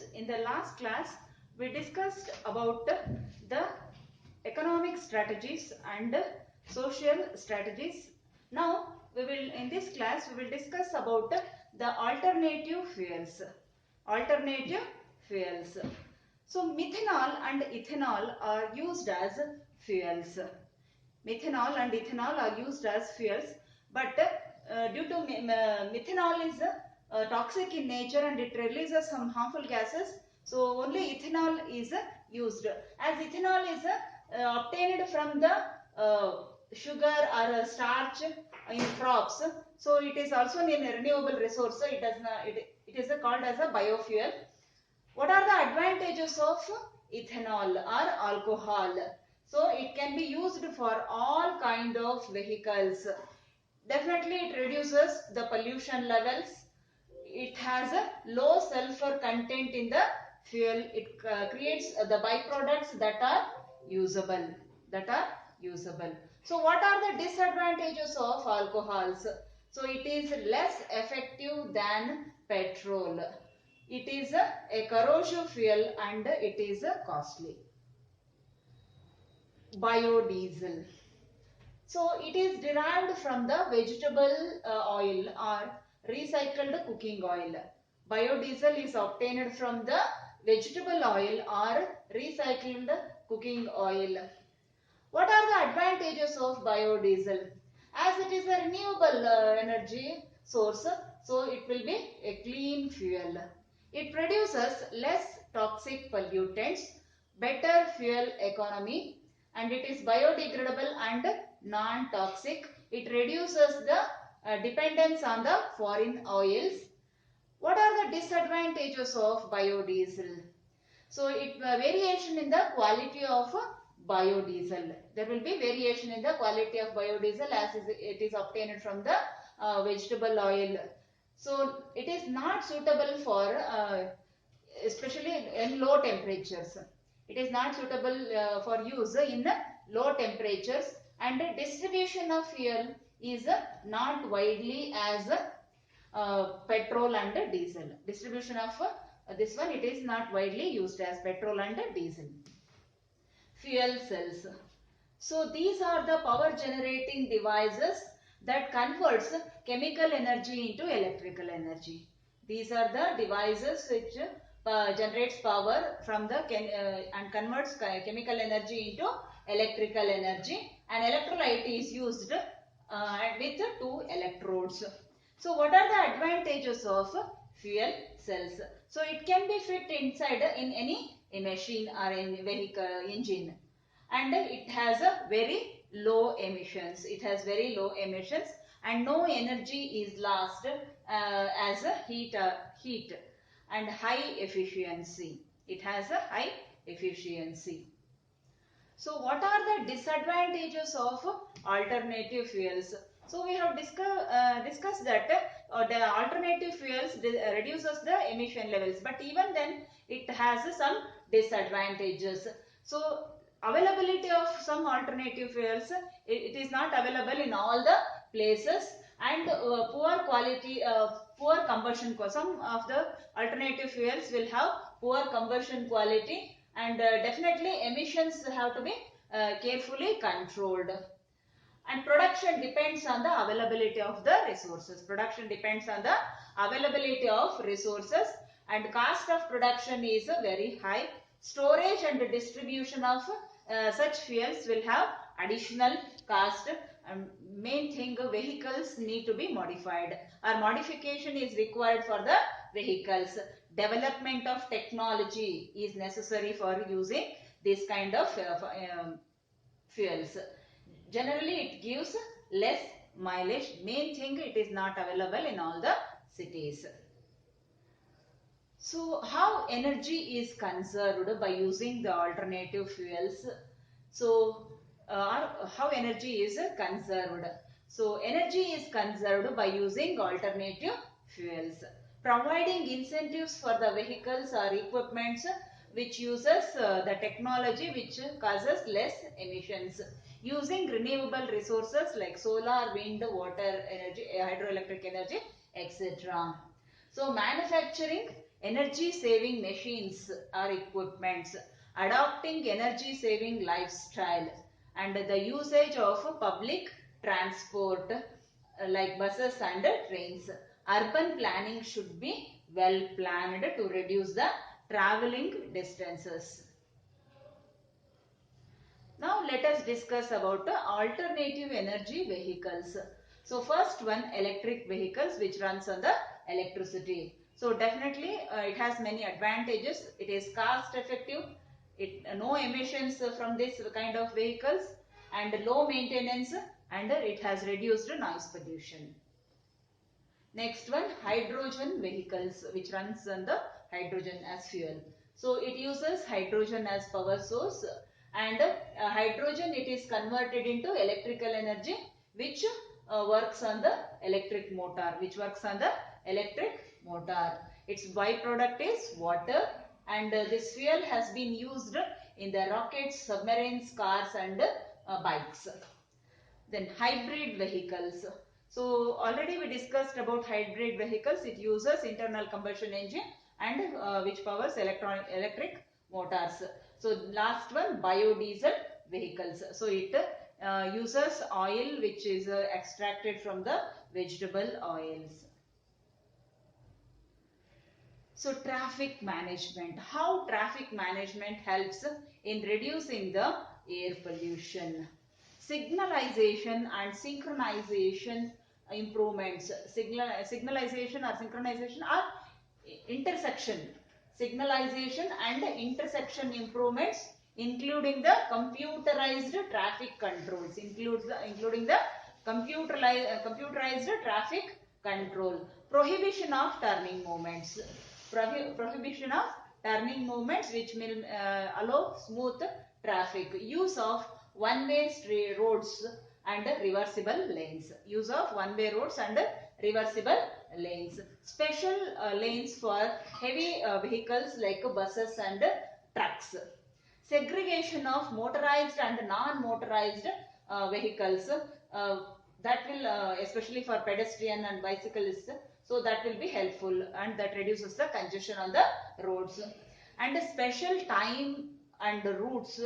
students, in the last class we discussed about the economic strategies and social strategies. Now we will, in this class we will discuss about the alternative fuels. Alternative fuels. So methanol and ethanol are used as fuels. Methanol and ethanol are used as fuels, but due to methanol is toxic in nature and it releases some harmful gases, so only ethanol is used. As ethanol is obtained from the sugar or starch in crops, so it is also a renewable resource. So it is called as a biofuel. What are the advantages of ethanol or alcohol? So it can be used for all kind of vehicles. Definitely it reduces the pollution levels. It has a low sulfur content in the fuel. It creates the byproducts that are usable. So what are the disadvantages of alcohols? So it is less effective than petrol. It is a corrosive fuel and it is costly. Biodiesel. So it is derived from the vegetable oil or recycled cooking oil. Biodiesel is obtained from the vegetable oil or recycled cooking oil. What are the advantages of biodiesel? As it is a renewable energy source, so it will be a clean fuel. It produces less toxic pollutants, better fuel economy, and it is biodegradable and non-toxic. It reduces the dependence on the foreign oils. What are the disadvantages of biodiesel? So it variation in the quality of biodiesel. There will be variation in the quality of biodiesel as it is obtained from the vegetable oil. So it is not suitable for especially in low temperatures. It is not suitable for use in low temperatures, and the distribution of fuel is not widely as petrol and diesel. Distribution of this one, it is not widely used as petrol and diesel. Fuel cells. So these are the power generating devices that converts chemical energy into electrical energy. These are the devices which generates power from the and converts chemical energy into electrical energy, and electrolyte is used with two electrodes. So what are the advantages of fuel cells? So it can be fit inside in any machine or in vehicle engine, and it has a very low emissions. It has very low emissions and no energy is lost as a heat and high efficiency. It has a high efficiency. So what are the disadvantages of alternative fuels? So we have discussed that the alternative fuels reduces the emission levels, but even then it has some disadvantages. So availability of some alternative fuels, it is not available in all the places, and poor quality, poor combustion. Some of the alternative fuels will have poor combustion quality, and definitely emissions have to be carefully controlled. And production depends on the availability of the resources. Production depends on the availability of resources, and cost of production is very high. Storage and distribution of such fuels will have additional cost. Main thing, vehicles need to be modified, or modification is required for the vehicles. Development of technology is necessary for using this kind of fuels. Generally it gives less mileage. Main thing, it is not available in all the cities. So how energy is conserved by using the alternative fuels? So how energy is conserved? So energy is conserved by using alternative fuels. Providing incentives for the vehicles or equipments which uses the technology which causes less emissions. Using renewable resources like solar, wind, water energy, hydroelectric energy, etc. So manufacturing energy saving machines or equipments, adopting energy saving lifestyle, and the usage of public transport like buses and trains. Urban planning should be well planned to reduce the traveling distances. Now let us discuss about alternative energy vehicles. So first one, electric vehicles which runs on the electricity. So definitely it has many advantages. It is cost effective. No emissions from this kind of vehicles, and low maintenance, and it has reduced noise pollution. Next one, hydrogen vehicles which runs on the hydrogen as fuel. So it uses hydrogen as power source, and hydrogen it is converted into electrical energy which works on the electric motor, Its byproduct is water, and this fuel has been used in the rockets, submarines, cars and bikes. Then hybrid vehicles. So already we discussed about hybrid vehicles. It uses internal combustion engine and which powers electric motors. So last one, biodiesel vehicles. So it uses oil which is extracted from the vegetable oils. So traffic management. How traffic management helps in reducing the air pollution? Signalization and synchronization improvements. Signalization or synchronization are intersection. Signalization and intersection improvements, including the computerized traffic controls. Including the computerized traffic control. Prohibition of turning movements. Prohibition of turning movements which will allow smooth traffic. Use of one-way roads and reversible lanes. Use of one-way roads and reversible lanes. Special lanes for heavy vehicles like buses and trucks. Segregation of motorized and non-motorized vehicles. That will especially for pedestrian and bicyclists, so that will be helpful, and that reduces the congestion on the roads. And a special time and routes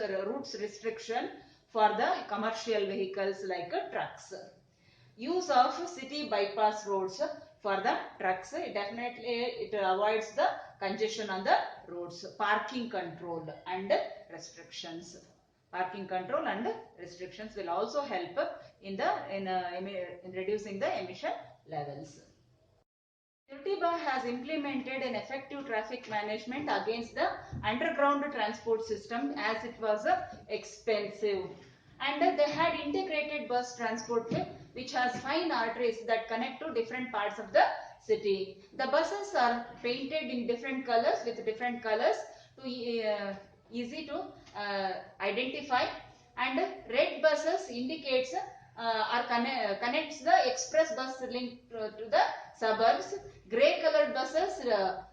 restriction for the commercial vehicles like trucks. Use of city bypass roads for the trucks. It avoids the congestion on the roads. Parking control and restrictions. Parking control and restrictions will also help in reducing the emission levels. Curitiba has implemented an effective traffic management against the underground transport system, as it was expensive, and they had integrated bus transport which has fine arteries that connect to different parts of the city. The buses are painted in different colors with different colors to easy to identify, and red buses indicates connects the express bus link to the suburbs. Grey colored buses will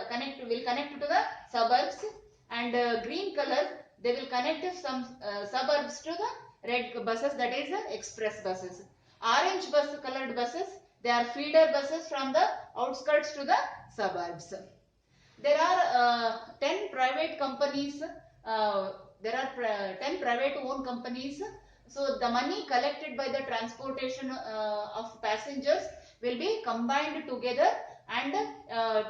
connect to the suburbs, and green color they will connect some suburbs to the red buses, that is express buses. Orange colored buses, they are feeder buses from the outskirts to the suburbs. There are 10 private companies. There are 10 private owned companies. So the money collected by the transportation of passengers will be combined together, and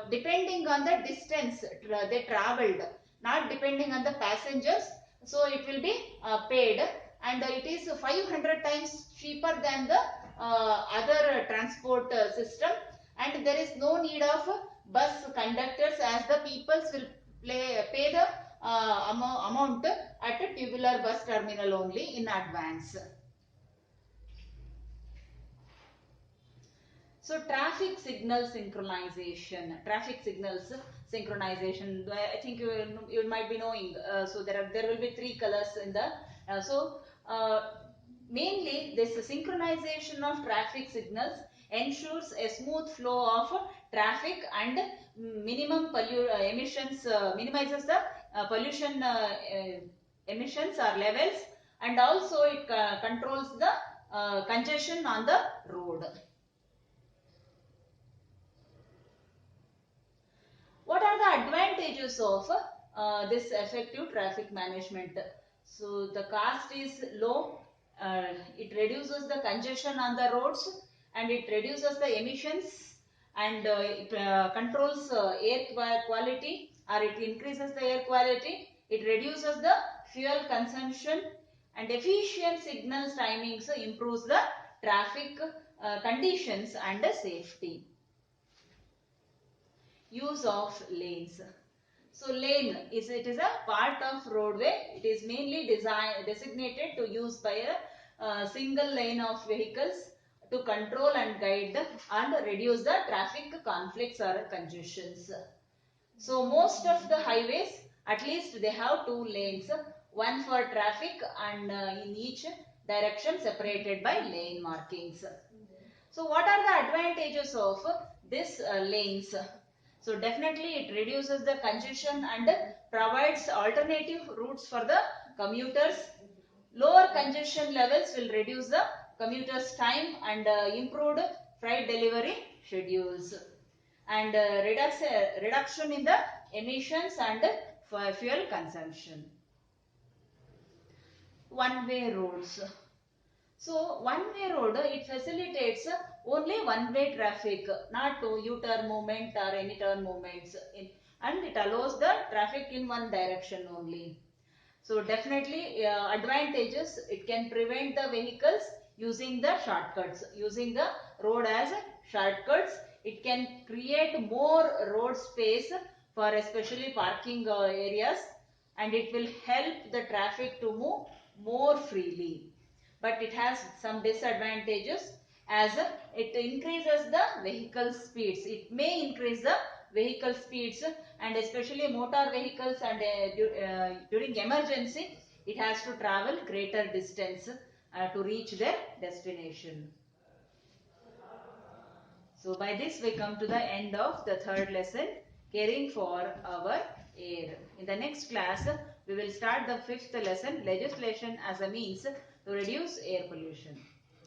depending on the distance they travelled, not depending on the passengers, so it will be paid, and it is 500 times cheaper than the other transport system, and there is no need of bus conductors, as the peoples will pay the amount at a tubular bus terminal only in advance. So traffic signal synchronization. I think you might be knowing. So there will be 3 colors in the. Mainly this synchronization of traffic signals ensures a smooth flow of traffic and emissions. Minimizes the pollution emissions or levels, and also it controls the congestion on the road. what are the advantages of this effective traffic management? So the cost is low, it reduces the congestion on the roads, and it reduces the emissions, and it controls air quality, or it increases the air quality, it reduces the fuel consumption, and efficient signals timings improves the traffic conditions and safety. Use of lanes. So lane is a part of roadway. It is mainly designated to use by a single lane of vehicles to control and guide and reduce the traffic conflicts or congestions. So most of the highways, at least they have two lanes, one for traffic and in each direction separated by lane markings. So what are the advantages of this lanes? So definitely it reduces the congestion and provides alternative routes for the commuters. Lower congestion levels will reduce the commuters' time and improved freight delivery schedules. And reduction in the emissions and fuel consumption. One-way roads. So one-way road, it facilitates only one-way traffic, not to U-turn movement or any turn movements, and it allows the traffic in one direction only. So definitely advantages, it can prevent the vehicles using the shortcuts, using the road as shortcuts. It can create more road space for especially parking areas, and it will help the traffic to move more freely. But it has some disadvantages, as it increases the vehicle speeds. It may increase the vehicle speeds, and especially motor vehicles, and during emergency it has to travel greater distance to reach their destination. So by this we come to the end of the third lesson, caring for our air. In the next class we will start the fifth lesson, legislation as a means to reduce air pollution.